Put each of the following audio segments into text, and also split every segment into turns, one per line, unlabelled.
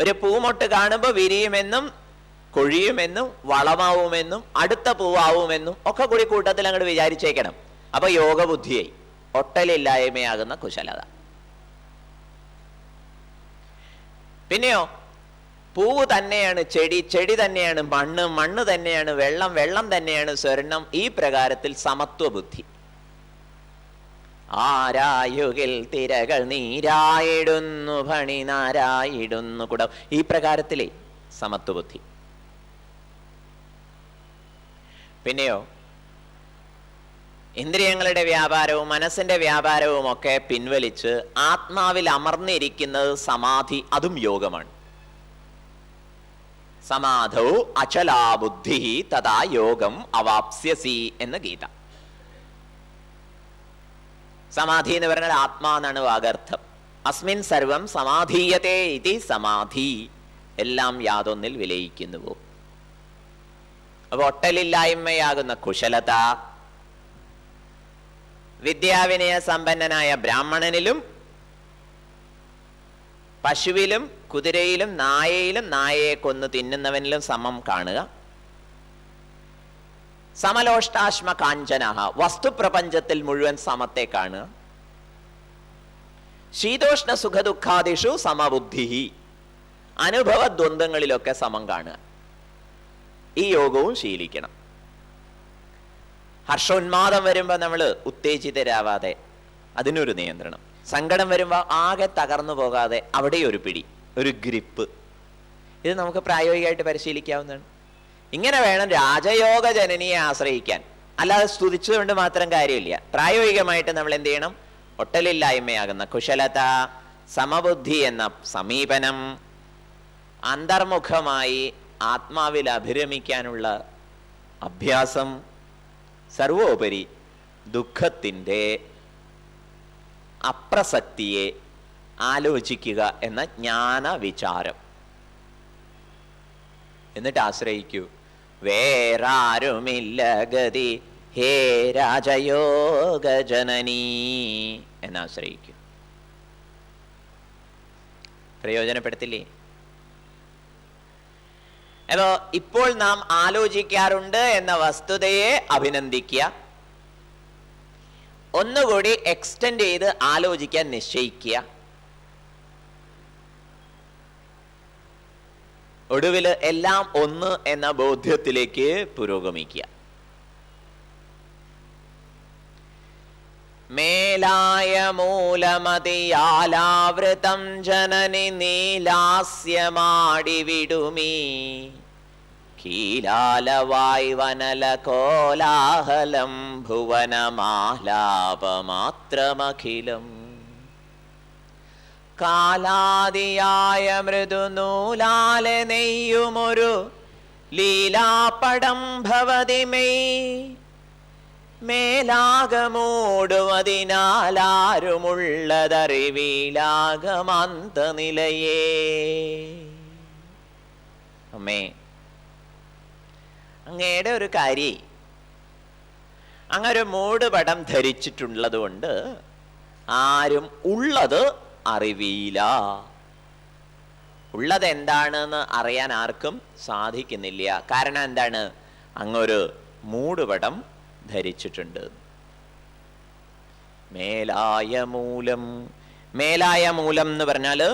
ഒരു പൂമൊട്ട് കാണുമ്പോൾ വിരിയുമെന്നും കൊഴിയുമെന്നും വളമാവുമെന്നും അടുത്ത പൂവാവുമെന്നും ഒക്കെ കൂടി കൂട്ടത്തിൽ അങ്ങോട്ട് വിചാരിച്ചേക്കണം. അപ്പൊ യോഗബുദ്ധിയായി, ഒട്ടലില്ലായ്മയാകുന്ന കുശലത. പിന്നെയോ പൂവ് തന്നെയാണ് ചെടി, ചെടി തന്നെയാണ് മണ്ണ്, മണ്ണ് തന്നെയാണ് വെള്ളം, വെള്ളം തന്നെയാണ് സ്വർണം. ഈ പ്രകാരത്തിൽ സമത്വബുദ്ധി. ആരായുകിൽ തിരകൾ നീരായിടുന്നു ഭണി നാരായിടുന്നു കുടം. ഈ പ്രകാരത്തിലേ സമത്വബുദ്ധി. പിന്നെയോ ഇന്ദ്രിയങ്ങളുടെ വ്യാപാരവും മനസ്സിന്റെ വ്യാപാരവും ഒക്കെ പിൻവലിച്ച് ആത്മാവിൽ അമർന്നിരിക്കുന്നത് സമാധി, അതും യോഗമാണ്. സമാധൗ അചലാ ബുദ്ധി തഥാ യോഗം അവാപ്സ്യസി എന്ന് ഗീത. സമാധി എന്ന് പറഞ്ഞാൽ ആത്മാ എന്നാണ് വാഗർത്ഥം. അസ്മിൻ സർവം സമാധീയത്തെ ഇതി സമാധി. എല്ലാം യാതൊന്നിൽ വിലയിക്കുന്നുവോ. അപ്പൊ ഒട്ടലില്ലായ്മയാകുന്ന കുശലത വിദ്യാവിനയ സമ്പന്നനായ ബ്രാഹ്മണനിലും പശുവിലും കുതിരയിലും നായയിലും നായയെ കൊന്നു തിന്നുന്നവനിലും സമം കാണുക. സമലോഷ്ടാശ്മ കാഞ്ചനഃ, വസ്തുപ്രപഞ്ചത്തിൽ മുഴുവൻ സമത്തെ കാണുക. ശീതോഷ്ണ സുഖദുഃഖാദിഷു സമബുദ്ധി, അനുഭവ ദ്വന്ദ്ങ്ങളിലൊക്കെ സമം കാണുക. ഈ യോഗവും ശീലിക്കണം. ഹർഷോന്മാദം വരുമ്പോൾ നമ്മൾ ഉത്തേജിതരാവാതെ അതിനൊരു നിയന്ത്രണം. സങ്കടം വരുമ്പോൾ ആകെ തകർന്നു പോകാതെ അവിടെ ഒരു പിടി, ഒരു ഗ്രിപ്പ്. ഇത് നമുക്ക് പ്രായോഗികമായിട്ട് പരിശീലിക്കാവുന്നതാണ്. ഇങ്ങനെ വേണം രാജയോഗ ജനനിയെ ആശ്രയിക്കാൻ. അല്ലാതെ സ്തുതിച്ചുകൊണ്ട് മാത്രം കാര്യമില്ല. പ്രായോഗികമായിട്ട് നമ്മൾ എന്ത് ചെയ്യണം? ഒട്ടലില്ലായ്മയാകുന്ന കുശലത, സമബുദ്ധി എന്ന സമീപനം, അന്തർമുഖമായി ആത്മാവിൽ അഭിരമിക്കാനുള്ള അഭ്യാസം, സർവോപരി ദുഃഖത്തിൻ്റെ അപ്രസക്തിയെ ആലോചിക്കുക എന്ന ജ്ഞാന വിചാരം. എന്നിട്ട് ആശ്രയിക്കൂ. വേറാരുമില്ല ഗതി ഹേ രാജയോഗ ജനനീ എന്നാശ്രയിക്കൂ. പ്രയോജനപ്പെടുത്തില്ലേ? അപ്പോ ഇപ്പോൾ നാം ആലോചിക്കാറുണ്ട് എന്ന വസ്തുതയെ അഭിനന്ദിക്കുക. ഒന്നുകൂടി എക്സ്റ്റെൻഡ് ചെയ്ത് ആലോചിക്കാൻ നിശ്ചയിക്കുക. ഒടുവിൽ എല്ലാം ഒന്ന് എന്ന ബോധ്യത്തിലേക്ക് പുരോഗമിക്കുക. മേലായ മൂലമതിയാലാവൃതം ജനനി നീലാസ്യമാടി വിടുമീ കീലാലവായ് വനല കോലാഹലം ഭുവനമാലാപമാത്രമഖിലം കാലാദിയായ മൃദുനൂലാലെ നെയ്യുമൊരു ലീലാപടം ഭവതിമേ മേലാകമൂടുവതിനാലാരുമുള്ളതറിവീലാകമാന്ത നിലയേ. അമ്മേ, അങ്ങയുടെ ഒരു കാര്യം, അങ്ങൊരു മൂടുപടം ധരിച്ചിട്ടുള്ളത് കൊണ്ട് ആരും ഉള്ളത് അറിവീല. ഉള്ളത് എന്താണെന്ന് അറിയാൻ ആർക്കും സാധിക്കുന്നില്ല. കാരണം എന്താണ്? അങ്ങൊരു മൂടുപടം ധരിച്ചിട്ടുണ്ട്. മേലായ മൂലം. മേലായ മൂലം എന്ന് പറഞ്ഞാല്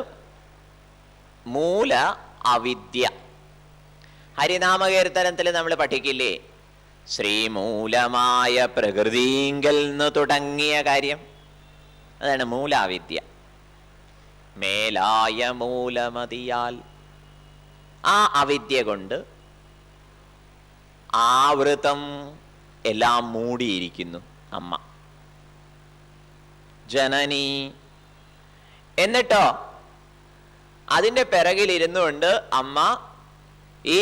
മൂല അവിദ്യ. ഹരിനാമകീർത്തനത്തിൽ നമ്മൾ പഠിക്കില്ലേ? ശ്രീമൂലമായ പ്രകൃതിങ്കൽ നിന്ന് തുടങ്ങിയ കാര്യം, അതാണ് മൂലാവിദ്യ. മേലായ മൂലമതിയാൽ, ആ അവിദ്യ കൊണ്ട് ആവൃതം, എല്ലാം മൂടിയിരിക്കുന്നു അമ്മ. ജനനി. എന്നിട്ടോ അതിൻ്റെ പിറകിലിരുന്നുകൊണ്ട് അമ്മ ഈ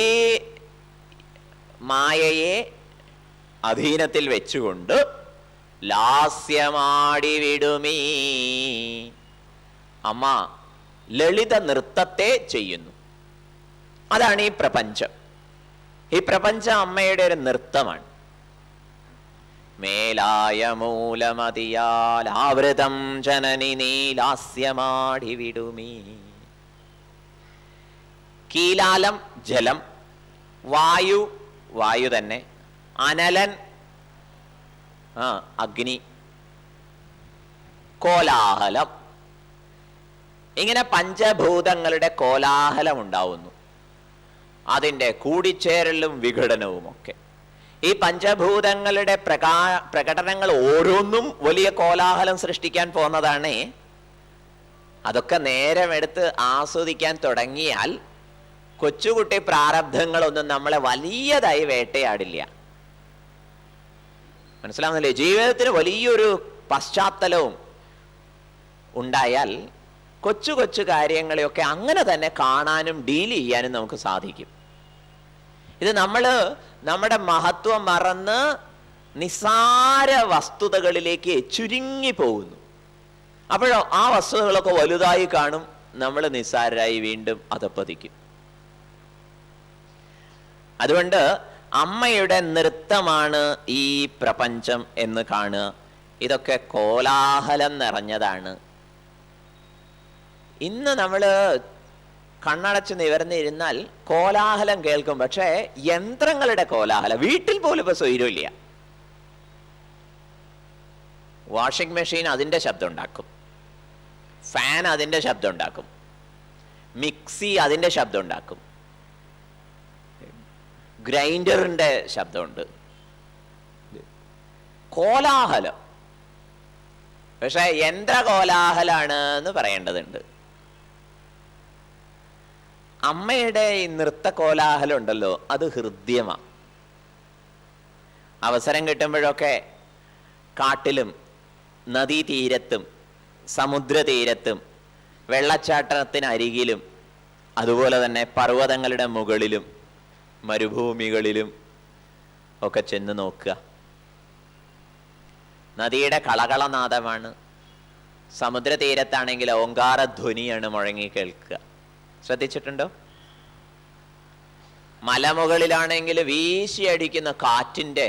മായയെ അധീനത്തിൽ വെച്ചുകൊണ്ട് ലാസ്യമാടി വിടുമീ. അമ്മ ലളിത നൃത്തത്തെ ചെയ്യുന്നു. അതാണ് ഈ പ്രപഞ്ചം. ഈ പ്രപഞ്ചം അമ്മയുടെ ഒരു നൃത്തമാണ്. മേലായ മൂലമതിയാൽ ആവൃതം ജനനി നീ ലാസ്യമാടി വിടുമീ. കീലാലം ജലം, വായു വായു തന്നെ, അനലൻ അഗ്നി, കോലാഹലം. ഇങ്ങനെ പഞ്ചഭൂതങ്ങളുടെ കോലാഹലം ഉണ്ടാവുന്നു. അതിൻ്റെ കൂടിച്ചേരലും വിഘടനവുമൊക്കെ. ഈ പഞ്ചഭൂതങ്ങളുടെ പ്രകടനങ്ങൾ ഓരോന്നും വലിയ കോലാഹലം സൃഷ്ടിക്കാൻ പോകുന്നതാണ്. അതൊക്കെ നേരമെടുത്ത് ആസ്വദിക്കാൻ തുടങ്ങിയാൽ കൊച്ചുകുട്ടി പ്രാരബ്ധങ്ങളൊന്നും നമ്മളെ വലിയതായി വേട്ടയാടില്ല. മനസ്സിലാവുന്നില്ലേ? ജീവിതത്തിന് വലിയൊരു പശ്ചാത്തലവും ഉണ്ടായാൽ കൊച്ചു കൊച്ചു കാര്യങ്ങളെയൊക്കെ അങ്ങനെ തന്നെ കാണാനും ഡീൽ ചെയ്യാനും നമുക്ക് സാധിക്കും. ഇത് നമ്മുടെ മഹത്വം മറന്ന് നിസ്സാര വസ്തുതകളിലേക്ക് ചുരുങ്ങി പോകുന്നു. അപ്പോഴോ ആ വസ്തുതകളൊക്കെ വലുതായി കാണും, നമ്മൾ നിസ്സാരരായി വീണ്ടും അധപ്പതിക്കും. അതുകൊണ്ട് അമ്മയുടെ നൃത്തമാണ് ഈ പ്രപഞ്ചം എന്ന് കാണുക. ഇതൊക്കെ കോലാഹലം നിറഞ്ഞതാണ്. ഇന്ന് നമ്മൾ കണ്ണടച്ച് നിവർന്നിരുന്നാൽ കോലാഹലം കേൾക്കും. പക്ഷേ യന്ത്രങ്ങളുടെ കോലാഹലം വീട്ടിൽ പോലും ഇപ്പൊ സ്വൈര്യമില്ല. വാഷിംഗ് മെഷീൻ അതിൻ്റെ ശബ്ദം ഉണ്ടാക്കും, ഫാൻ അതിൻ്റെ ശബ്ദം ഉണ്ടാക്കും, മിക്സി അതിൻ്റെ ശബ്ദം ഉണ്ടാക്കും, ഗ്രൈൻഡറിൻ്റെ ശബ്ദമുണ്ട്, കോലാഹലം. പക്ഷെ യന്ത്ര കോലാഹലാണ് എന്ന് പറയേണ്ടതുണ്ട്. അമ്മയുടെ ഈ നൃത്ത കോലാഹലം ഉണ്ടല്ലോ, അത് ഹൃദ്യമാണ്. അവസരം കിട്ടുമ്പോഴൊക്കെ കാട്ടിലും നദീതീരത്തും സമുദ്രതീരത്തും വെള്ളച്ചാട്ടത്തിനരികിലും അതുപോലെ തന്നെ പർവ്വതങ്ങളുടെ മുകളിലും മരുഭൂമികളിലും ഒക്കെ ചെന്ന് നോക്കുക. നദിയുടെ കളകളനാദമാണ്. സമുദ്രതീരത്താണെങ്കിൽ ഓങ്കാരധ്വനിയാണ് മുഴങ്ങി കേൾക്കുക. ശ്രദ്ധിച്ചിട്ടുണ്ടോ? മലമുകളിലാണെങ്കിൽ വീശിയടിക്കുന്ന കാറ്റിൻ്റെ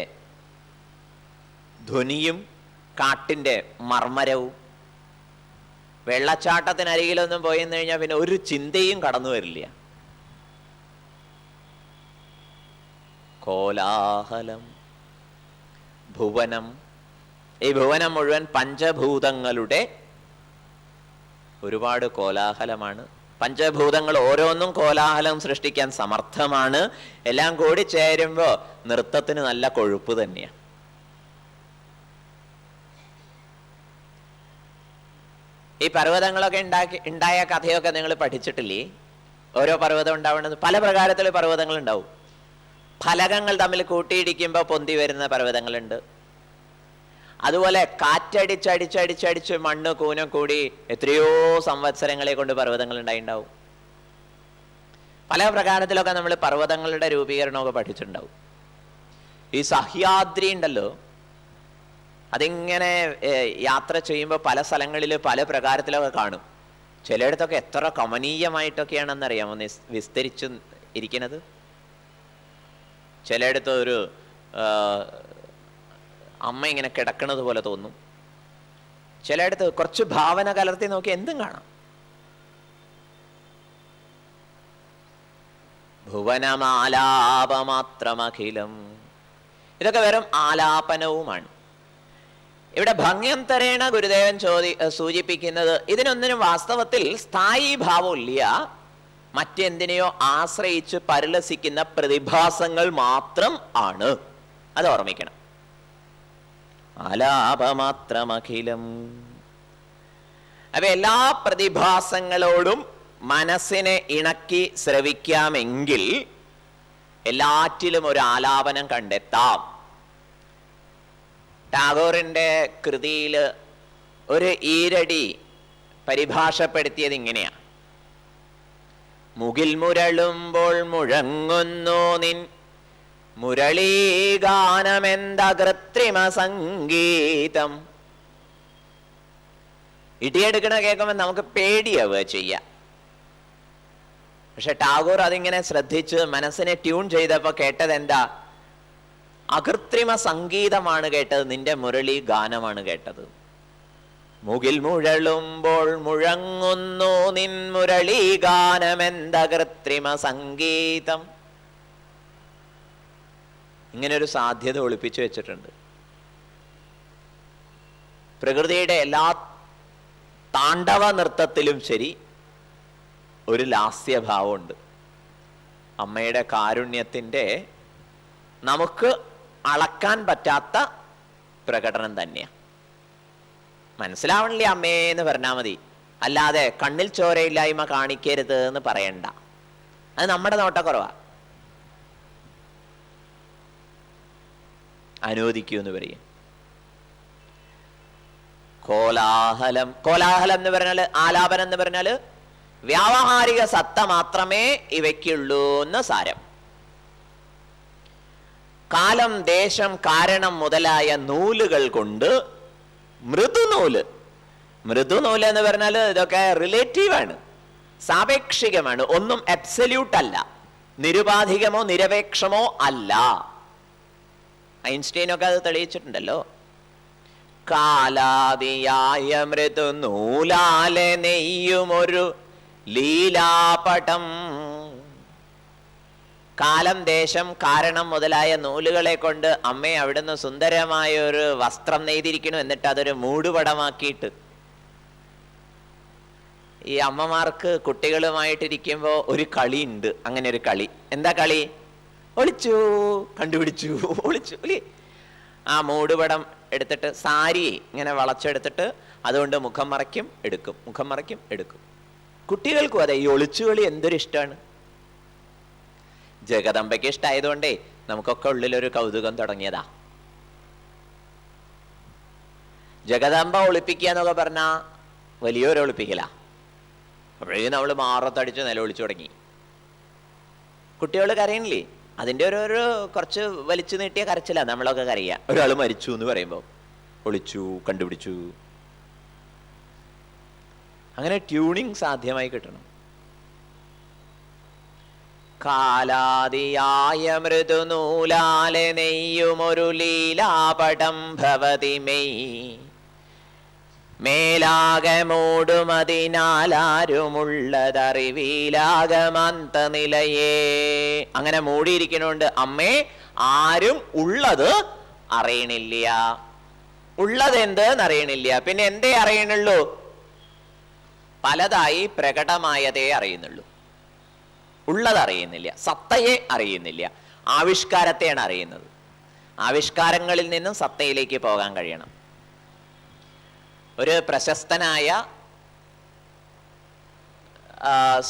ധ്വനിയും കാട്ടിൻ്റെ മർമ്മരവും. വെള്ളച്ചാട്ടത്തിനരികിലൊന്നും പോയി കഴിഞ്ഞാൽ പിന്നെ ഒരു ചിന്തയും കടന്നു വരില്ല. കോലാഹലം, ഭുവനം. ഈ ഭുവനം മുഴുവൻ പഞ്ചഭൂതങ്ങളുടെ ഒരുപാട് കോലാഹലമാണ്. പഞ്ചഭൂതങ്ങൾ ഓരോന്നും കോലാഹലം സൃഷ്ടിക്കാൻ സമർത്ഥമാണ്. എല്ലാം കൂടി ചേരുമ്പോൾ നൃത്തത്തിന് നല്ല കൊഴുപ്പ് തന്നെയാണ്. ഈ പർവ്വതങ്ങളൊക്കെ ഉണ്ടായ കഥയൊക്കെ നിങ്ങൾ പഠിച്ചിട്ടില്ലേ? ഓരോ പർവ്വതം ഉണ്ടാവുന്നത് പല പ്രകാരത്തിൽ പർവ്വതങ്ങൾ ഉണ്ടാവും. ഫലകങ്ങൾ തമ്മിൽ കൂട്ടിയിടിക്കുമ്പോൾ പൊന്തി വരുന്ന പർവ്വതങ്ങളുണ്ട്. അതുപോലെ കാറ്റടിച്ചടിച്ചടിച്ചടിച്ച് മണ്ണ് കൂനം കൂടി എത്രയോ സംവത്സരങ്ങളെ കൊണ്ട് പർവ്വതങ്ങൾ ഉണ്ടായിണ്ടാവും. പല പ്രകാരത്തിലൊക്കെ നമ്മൾ പർവ്വതങ്ങളുടെ രൂപീകരണമൊക്കെ പഠിച്ചിട്ടുണ്ടാവും. ഈ സഹ്യാദ്രി ഉണ്ടല്ലോ, അതിങ്ങനെ യാത്ര ചെയ്യുമ്പോൾ പല സ്ഥലങ്ങളിൽ പല പ്രകാരത്തിലൊക്കെ കാണും. ചിലയിടത്തൊക്കെ എത്ര കമനീയമായിട്ടൊക്കെയാണെന്നറിയാമോ വിസ്തരിച്ച് ഇരിക്കുന്നത്. ചിലയിടത്ത് ഒരു അമ്മ ഇങ്ങനെ കിടക്കുന്നത് പോലെ തോന്നും. ചിലയിടത്ത് കുറച്ച് ഭാവന കലർത്തി നോക്കി എന്തും കാണാം. ഭുവനമാലാപമാത്രമഖിലം. ഇതൊക്കെ വെറും ആലാപനവുമാണ്. ഇവിടെ ഭംഗ്യം തരേണ ഗുരുദേവൻ സൂചിപ്പിക്കുന്നത് ഇതിനൊന്നിനും വാസ്തവത്തിൽ സ്ഥായി ഭാവമില്ല. മറ്റെന്തിനെയോ ആശ്രയിച്ച് പരിലസിക്കുന്ന പ്രതിഭാസങ്ങൾ മാത്രം ആണ്. അത് ഓർമ്മിക്കണം. ആലാപമാത്രമഖിലം. അപ്പൊ എല്ലാ പ്രതിഭാസങ്ങളോടും മനസ്സിനെ ഇണക്കി ശ്രവിക്കാമെങ്കിൽ എല്ലാറ്റിലും ഒരു ആലാപനം കണ്ടെത്താം. ടാഗോറിന്റെ കൃതിയിൽ ഒരു ഈരടി പരിഭാഷപ്പെടുത്തിയത് ഇങ്ങനെയാ: മുകിൽ മുരളുമ്പോൾ മുഴങ്ങുന്നു നിൻ മുരളീഗാനമെന്ത കൃത്രിമ സംഗീതം. ഇടിയെടുക്കണ കേൾക്കുമ്പോൾ നമുക്ക് പേടിയാവുക ചെയ്യാം. പക്ഷെ ടാഗോർ അതിങ്ങനെ ശ്രദ്ധിച്ച് മനസ്സിനെ ട്യൂൺ ചെയ്തപ്പോൾ കേട്ടത് എന്താ? അകൃത്രിമ സംഗീതമാണ് കേട്ടത്, നിന്റെ മുരളി ഗാനമാണ് കേട്ടത്. മുകിൽ മുഴളുമ്പോൾ മുഴങ്ങുന്നു നിൻ മുരളീഗാനമെന്ത കൃത്രിമ സംഗീതം. ഇങ്ങനൊരു സാധ്യത ഒളിപ്പിച്ചു വെച്ചിട്ടുണ്ട്. പ്രകൃതിയുടെ എല്ലാ താണ്ഡവ നൃത്തത്തിലും ശരി ഒരു ലാസ്യഭാവമുണ്ട്. അമ്മയുടെ കാരുണ്യത്തിൻ്റെ നമുക്ക് അളക്കാൻ പറ്റാത്ത പ്രകടനം തന്നെയാണ്. മനസ്സിലാവണില്ലേ അമ്മേ എന്ന് പറഞ്ഞാൽ മതി, അല്ലാതെ കണ്ണിൽ ചോരയില്ലായ്മ കാണിക്കരുത് എന്ന് പറയണ്ട. അത് നമ്മുടെ നോട്ടക്കുറവാ. അനുവദിക്കൂ എന്ന് പറയും. കോലാഹലം, കോലാഹലം എന്ന് പറഞ്ഞാല്, ആലാപനം എന്ന് പറഞ്ഞാല് വ്യാവഹാരിക സത്ത മാത്രമേ ഇവയ്ക്കുള്ളൂ എന്ന് സാരം. കാലം, ദേശം, കാരണം മുതലായ നൂലുകൾ കൊണ്ട് മൃദുനൂല്, മൃദുനൂല് എന്ന് പറഞ്ഞാൽ ഇതൊക്കെ റിലേറ്റീവാണ്, സാപേക്ഷികമാണ്. ഒന്നും അബ്സല്യൂട്ട് അല്ല, നിരുപാധികമോ നിരപേക്ഷമോ അല്ല. ഐൻസ്റ്റീനൊക്കെ അത് തെളിയിച്ചിട്ടുണ്ടല്ലോ. കാലാദിയായ മൃദുനൂലാലെ നെയ്യുമൊരു ലീലാപടം. കാലം, ദേശം, കാരണം മുതലായ നൂലുകളെ കൊണ്ട് അമ്മയെ അവിടുന്ന് സുന്ദരമായ ഒരു വസ്ത്രം നെയ്തിരിക്കുന്നു. എന്നിട്ട് അതൊരു മൂടുപടമാക്കിയിട്ട് ഈ അമ്മമാർക്ക് കുട്ടികളുമായിട്ടിരിക്കുമ്പോൾ ഒരു കളി ഉണ്ട്. അങ്ങനെ ഒരു കളി. എന്താ കളി? ഒളിച്ചു കണ്ടുപിടിച്ചു, ഒളിച്ചു. ആ മൂടുപടം എടുത്തിട്ട് സാരി ഇങ്ങനെ വളച്ചെടുത്തിട്ട് അതുകൊണ്ട് മുഖം മറയ്ക്കും എടുക്കും, മുഖം മറയ്ക്കും എടുക്കും. കുട്ടികൾക്കും അതെ, ഈ ഒളിച്ചുകളി എന്തൊരു ഇഷ്ടമാണ്. ജഗദമ്പയ്ക്ക് ഇഷ്ടമായതുകൊണ്ടേ നമുക്കൊക്കെ ഉള്ളിലൊരു കൗതുകം തുടങ്ങിയതാ. ജഗദമ്പ ഒളിപ്പിക്കുക എന്നൊക്കെ പറഞ്ഞാ വലിയൊരു ഒളിപ്പിക്കല. അപ്പോഴേക്കും നമ്മൾ മാറത്തടിച്ച് നിലവിളിച്ചു തുടങ്ങി. കുട്ടികൾ കരയണില്ലേ? അതിൻ്റെ ഒരു കുറച്ച് വലിച്ചു നീട്ടിയ കരച്ചില്ല നമ്മളൊക്കെ കരയുക. ഒരാൾ മരിച്ചു എന്ന് പറയുമ്പോൾ ഒളിച്ചു കണ്ടുപിടിച്ചു. അങ്ങനെ ട്യൂണിങ് സാധ്യമായി കിട്ടണം. കാലാദിയായ മൃദുനൂലാലെ നെയ്യുമൊരു ലീലാപടം ഭവതി മെയ്, മേലാകെ മൂടുമതിനാലാരുമുള്ളതറിവീലാകമന്ത നിലയേ. അങ്ങനെ മൂടിയിരിക്കണോണ്ട് അമ്മേ ആരും ഉള്ളത് അറിയണില്ല. ഉള്ളത് എന്തെന്ന് അറിയണില്ല. പിന്നെ എന്തേ അറിയണുള്ളൂ? പലതായി പ്രകടമായതേ അറിയുന്നുള്ളൂ. ഉള്ളത് അറിയുന്നില്ല, സത്തയെ അറിയുന്നില്ല, ആവിഷ്കാരത്തെയാണ് അറിയുന്നത്. ആവിഷ്കാരങ്ങളിൽ നിന്നും സത്തയിലേക്ക് പോകാൻ കഴിയണം. ഒരു പ്രശസ്തനായ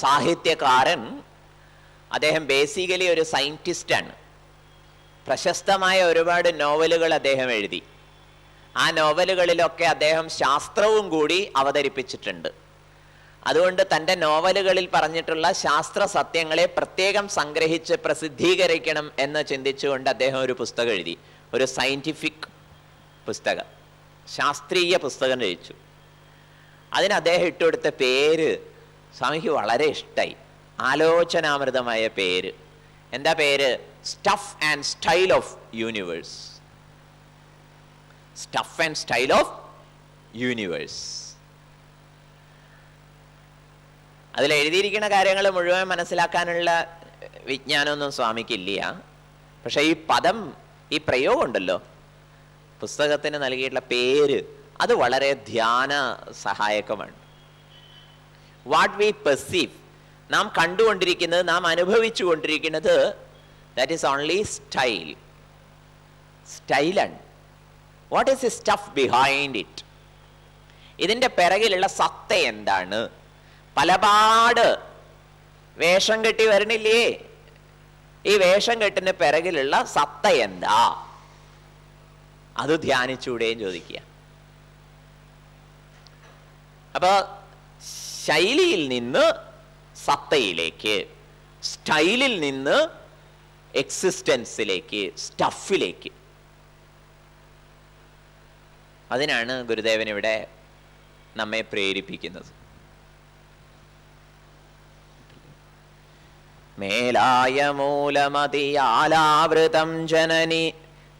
സാഹിത്യകാരൻ, അദ്ദേഹം ബേസിക്കലി ഒരു സയന്റിസ്റ്റാണ്. പ്രശസ്തമായ ഒരുപാട് നോവലുകൾ അദ്ദേഹം എഴുതി. ആ നോവലുകളിലൊക്കെ അദ്ദേഹം ശാസ്ത്രവും കൂടി അവതരിപ്പിച്ചിട്ടുണ്ട്. അതുകൊണ്ട് തൻ്റെ നോവലുകളിൽ പറഞ്ഞിട്ടുള്ള ശാസ്ത്ര സത്യങ്ങളെ പ്രത്യേകം സംഗ്രഹിച്ച് പ്രസിദ്ധീകരിക്കണം എന്ന് ചിന്തിച്ചുകൊണ്ട് അദ്ദേഹം ഒരു പുസ്തകം എഴുതി. ഒരു സയന്റിഫിക് പുസ്തകം, ശാസ്ത്രീയ പുസ്തകം രചിച്ചു. അതിന് അദ്ദേഹം ഇട്ടുകൊടുത്ത പേര് സ്വാമിക്ക് വളരെ ഇഷ്ടമായി. ആലോചനാമൃതമായ പേര്. എന്താ പേര്? Stuff and style of universe. Stuff and style of universe. അതിൽ എഴുതിയിരിക്കുന്ന കാര്യങ്ങൾ മുഴുവൻ മനസ്സിലാക്കാനുള്ള വിജ്ഞാനമൊന്നും സ്വാമിക്കില്ല. പക്ഷെ ഈ പദം, ഈ പ്രയോഗം ഉണ്ടല്ലോ, പുസ്തകത്തിന് നൽകിയിട്ടുള്ള പേര്, അത് വളരെ ധ്യാന സഹായകമാണ്. വാട്ട് വി പെർസീവ്, നാം കണ്ടുകൊണ്ടിരിക്കുന്നത്, നാം അനുഭവിച്ചു കൊണ്ടിരിക്കുന്നത്, ദാറ്റ് ഈസ് ഓൺലി സ്റ്റൈൽ. സ്റ്റൈലാണ്. What is the stuff behind it? ഇതിൻ്റെ പിറകിലുള്ള സത്ത എന്താണ്? പലപാട് വേഷം കെട്ടി വരണില്ലേ? ഈ വേഷം കെട്ടിന് പിറകിലുള്ള സത്ത എന്താ? അത് ധ്യാനിച്ചൂടെയും ചോദിക്കുക. അപ്പൊ ശൈലിയിൽ നിന്ന് സത്തയിലേക്ക്, സ്റ്റൈലിൽ നിന്ന് എക്സിസ്റ്റൻസിലേക്ക്, സ്റ്റഫിലേക്ക്. അതിനാണ് ഗുരുദേവൻ ഇവിടെ നമ്മെ പ്രേരിപ്പിക്കുന്നത്. മേലായ മൂലമതിയാലാവൃതം ജനനി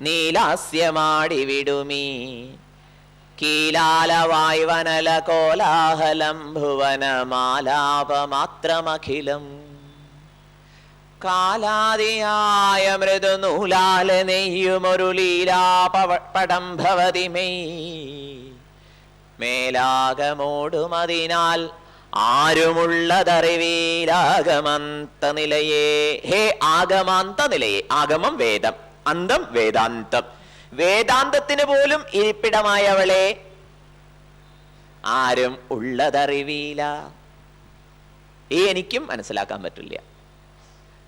നീലാസ്യമാടി വിടുമീ കീലാലവായ്വനല കോലാഹലം ഭുവനമാലാപമാത്രമഖിലം. കാലാദിയായ മൃദുനൂലാല നെയ്യുമൊരു ലീലാപടം ഭവതി മെയ്. മേലാകമോടുമതിനാൽ ആരുമുള്ളതറിവീലാഗമന്ത നിലയേ. ഹേ ആഗമാന്ത നിലയേ. ആഗമം വേദം, അന്തം വേദാന്തം. വേദാന്തത്തിന് പോലും ഇരിപ്പിടമായവളെ ആരും ഉള്ളതറിവീല. എനിക്കും മനസ്സിലാക്കാൻ പറ്റില്ല.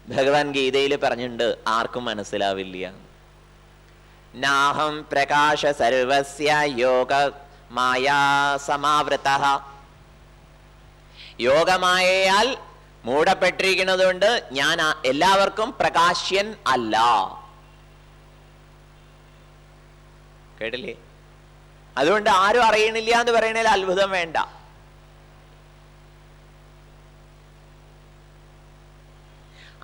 ഭഗവാൻ ഗീതയിൽ പറഞ്ഞിട്ടുണ്ട് ആർക്കും മനസ്സിലാവില്ല. നാഹം പ്രകാശ സർവസ്യ യോഗ മായാ സമാവൃതഃ. യോഗമായയാൽ മൂടപ്പെട്ടിരിക്കുന്നതുകൊണ്ട് ഞാൻ എല്ലാവർക്കും പ്രകാശ്യൻ അല്ല. കേട്ടില്ലേ? അതുകൊണ്ട് ആരും അറിയണില്ല എന്ന് പറയണതിൽ അത്ഭുതം വേണ്ട.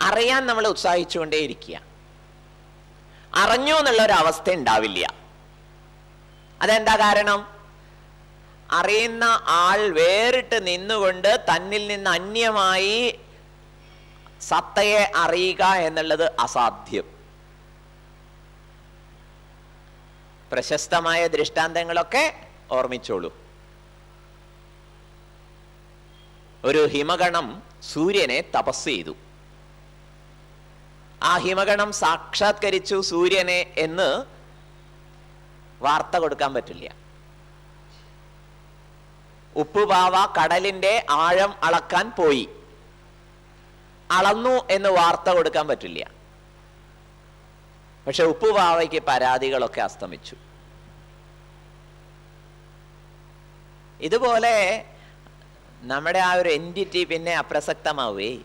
അറിയാൻ നമ്മൾ ഉത്സാഹിച്ചുകൊണ്ടേയിരിക്കുക. അറിഞ്ഞു എന്നുള്ളൊരവസ്ഥ ഉണ്ടാവില്ല. അതെന്താ കാരണം? അറിയുന്ന ആൾ വേറിട്ട് നിന്നുകൊണ്ട് തന്നിൽ നിന്ന് അന്യമായി സത്തയെ അറിയുക എന്നുള്ളത് അസാധ്യം. പ്രശസ്തമായ ദൃഷ്ടാന്തങ്ങളൊക്കെ ഓർമ്മിച്ചോളൂ. ഒരു ഹിമഗണം സൂര്യനെ തപസ് ചെയ്തു. ആ ഹിമഗണം സാക്ഷാത്കരിച്ചു സൂര്യനെ എന്ന് വാർത്ത കൊടുക്കാൻ പറ്റില്ല. ഉപ്പുപാവ കടലിന്റെ ആഴം അളക്കാൻ പോയി, അളന്നു എന്ന് വാർത്ത കൊടുക്കാൻ പറ്റില്ല. പക്ഷെ ഉപ്പുപാവയ്ക്ക് പരാതികളൊക്കെ അസ്തമിച്ചു. ഇതുപോലെ നമ്മുടെ ആ ഒരു എൻറ്റിറ്റി പിന്നെ അപ്രസക്തമാവേ.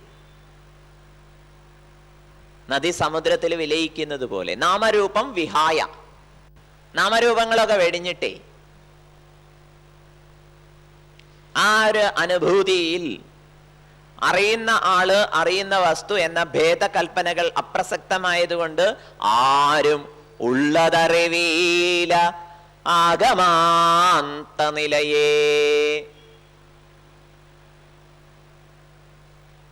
നദി സമുദ്രത്തിൽ വിലയിക്കുന്നത് പോലെ നാമരൂപം വിഹായ, നാമരൂപങ്ങളൊക്കെ വെടിഞ്ഞിട്ടേ ആ ഒരു അനുഭൂതിയിൽ അറിയുന്ന ആള് അറിയുന്ന വസ്തു എന്ന ഭേദകൽപ്പനകൾ അപ്രസക്തമായതുകൊണ്ട് ആരും ഉള്ളതറിവീല ആഗമാന്ത നിലയേ.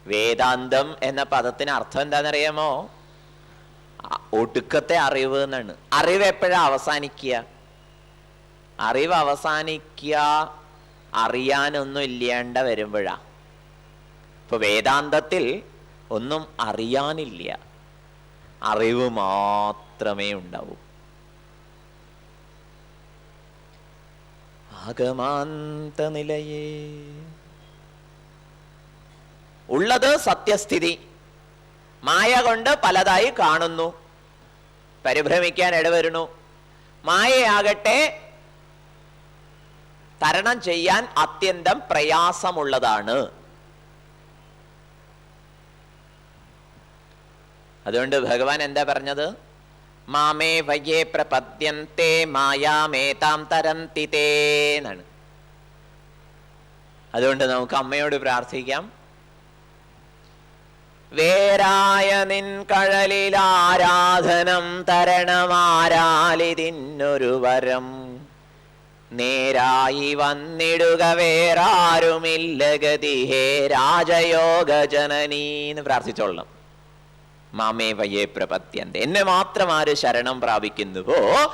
വേദാന്തം എന്ന പദത്തിന് അർത്ഥം എന്താണെന്നറിയാമോ? ഒടുക്കത്തെ അറിവ് എന്നാണ്. അറിവ് എപ്പോഴാ അവസാനിക്കുക? അറിവ് അവസാനിക്കുക അറിയാനൊന്നും ഇല്ലാണ്ട വരുമ്പോഴാ. ഇപ്പൊ വേദാന്തത്തിൽ ഒന്നും അറിയാനില്ല, അറിവ് മാത്രമേ ഉണ്ടാവൂ. ആഗമാന്ത നിലയേ. ഉള്ളത് സത്യസ്ഥിതി. മായ കൊണ്ട് പലതായി കാണുന്നു, പരിഭ്രമിക്കാൻ ഇടവരുന്നു. മായയാകട്ടെ തരണം ചെയ്യാൻ അത്യന്തം പ്രയാസമുള്ളതാണ്. അതുകൊണ്ട് ഭഗവാൻ എന്താ പറഞ്ഞത്? മാമേ വയ്യേ പ്രപദ്യന്തേ മായാമേതാം തരന്തി തേ എന്നാണ്. അതുകൊണ്ട് നമുക്ക് അമ്മയോട് പ്രാർത്ഥിക്കാം. വേരായ നിൻ കഴലിൽ ആരാധനം തരണമാരാലിതിന്നൊരു വരം. നേരായി വന്നിടുക വേറാരുമില്ല ഗതി ഹേ രാജയോഗ ജനനീ എന്ന് പ്രാർത്ഥിച്ചോളണം. മാമേ വയ്യേ പ്രപദ്യന്തെ. എന്നെ മാത്രം ആര് ശരണം പ്രാപിക്കുന്നുവോ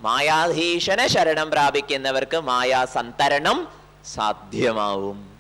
മായാധീശനെ ശരണം പ്രാപിക്കുന്നവർക്ക് മായാ സന്തരണം സാധ്യമാവും.